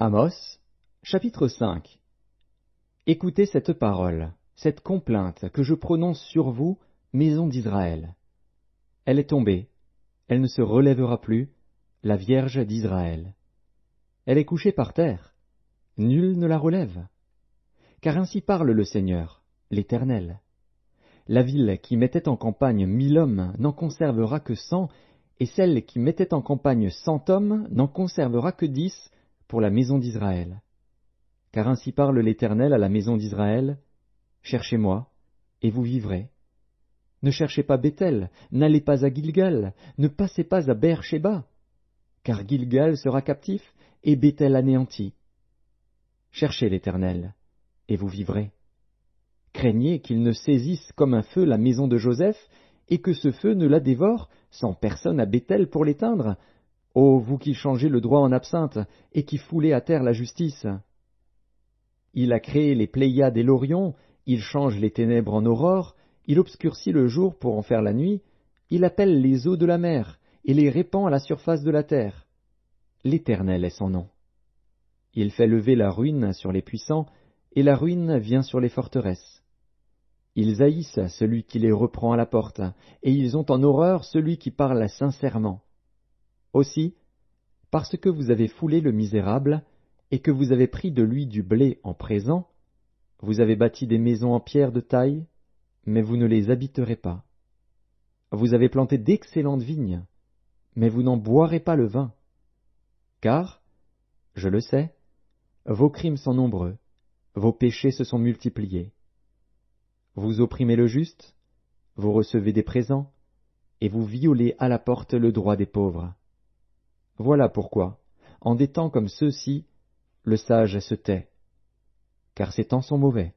Amos, chapitre 5. Écoutez cette parole, cette complainte que je prononce sur vous, maison d'Israël. Elle est tombée, elle ne se relèvera plus, la Vierge d'Israël. Elle est couchée par terre, nul ne la relève. Car ainsi parle le Seigneur, l'Éternel. La ville qui mettait en campagne 1000 hommes n'en conservera que 100, et celle qui mettait en campagne 100 hommes n'en conservera que 10 pour la maison d'Israël. Car ainsi parle l'Éternel à la maison d'Israël, cherchez-moi, et vous vivrez. Ne cherchez pas Béthel, n'allez pas à Gilgal, ne passez pas à Beer-Shéba, car Gilgal sera captif, et Béthel anéanti. Cherchez l'Éternel, et vous vivrez. Craignez qu'il ne saisisse comme un feu la maison de Joseph, et que ce feu ne la dévore, sans personne à Béthel pour l'éteindre. Ô vous qui changez le droit en absinthe, et qui foulez à terre la justice! Il a créé les Pléiades et l'Orion, il change les ténèbres en aurore, il obscurcit le jour pour en faire la nuit, il appelle les eaux de la mer, et les répand à la surface de la terre. L'Éternel est son nom. Il fait lever la ruine sur les puissants, et la ruine vient sur les forteresses. Ils haïssent celui qui les reprend à la porte, et ils ont en horreur celui qui parle sincèrement. Aussi, parce que vous avez foulé le misérable, et que vous avez pris de lui du blé en présent, vous avez bâti des maisons en pierre de taille, mais vous ne les habiterez pas. Vous avez planté d'excellentes vignes, mais vous n'en boirez pas le vin. Car, je le sais, vos crimes sont nombreux, vos péchés se sont multipliés. Vous opprimez le juste, vous recevez des présents, et vous violez à la porte le droit des pauvres. Voilà pourquoi, en des temps comme ceux-ci, le sage se tait, car ces temps sont mauvais.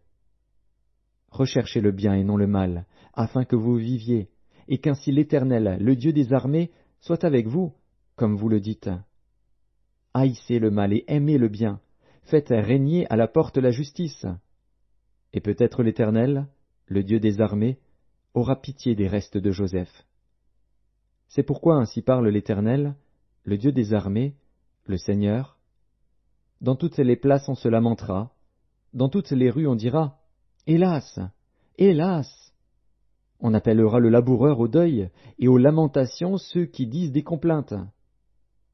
Recherchez le bien et non le mal, afin que vous viviez, et qu'ainsi l'Éternel, le Dieu des armées, soit avec vous, comme vous le dites. Haïssez le mal et aimez le bien, faites régner à la porte la justice. Et peut-être l'Éternel, le Dieu des armées, aura pitié des restes de Joseph. C'est pourquoi ainsi parle l'Éternel, le Dieu des armées, le Seigneur. Dans toutes les places on se lamentera, dans toutes les rues on dira, « Hélas! Hélas !» On appellera le laboureur au deuil, et aux lamentations ceux qui disent des complaintes.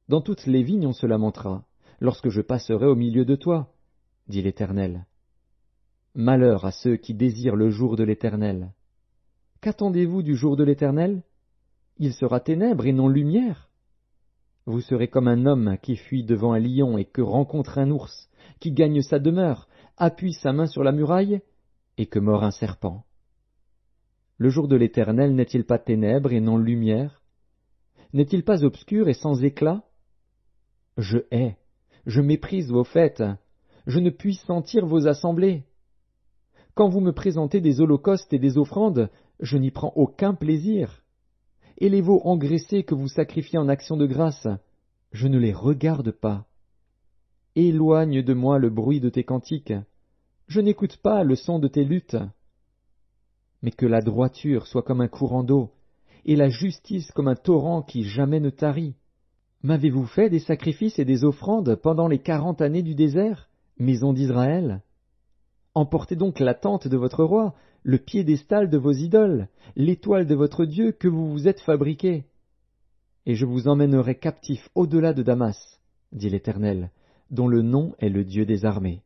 Dans toutes les vignes on se lamentera, lorsque je passerai au milieu de toi, dit l'Éternel. Malheur à ceux qui désirent le jour de l'Éternel. Qu'attendez-vous du jour de l'Éternel? Il sera ténèbres et non lumière. Vous serez comme un homme qui fuit devant un lion et que rencontre un ours, qui gagne sa demeure, appuie sa main sur la muraille, et que mord un serpent. Le jour de l'Éternel n'est-il pas ténèbres et non lumière? N'est-il pas obscur et sans éclat? Je hais, je méprise vos fêtes, je ne puis sentir vos assemblées. Quand vous me présentez des holocaustes et des offrandes, je n'y prends aucun plaisir. Et les veaux engraissés que vous sacrifiez en action de grâce, je ne les regarde pas. Éloigne de moi le bruit de tes cantiques, je n'écoute pas le son de tes luttes. Mais que la droiture soit comme un courant d'eau, et la justice comme un torrent qui jamais ne tarit. M'avez-vous fait des sacrifices et des offrandes pendant les 40 années du désert, maison d'Israël? Emportez donc la tente de votre roi, le piédestal de vos idoles, l'étoile de votre Dieu que vous vous êtes fabriqué. Et je vous emmènerai captifs au-delà de Damas, dit l'Éternel, dont le nom est le Dieu des armées.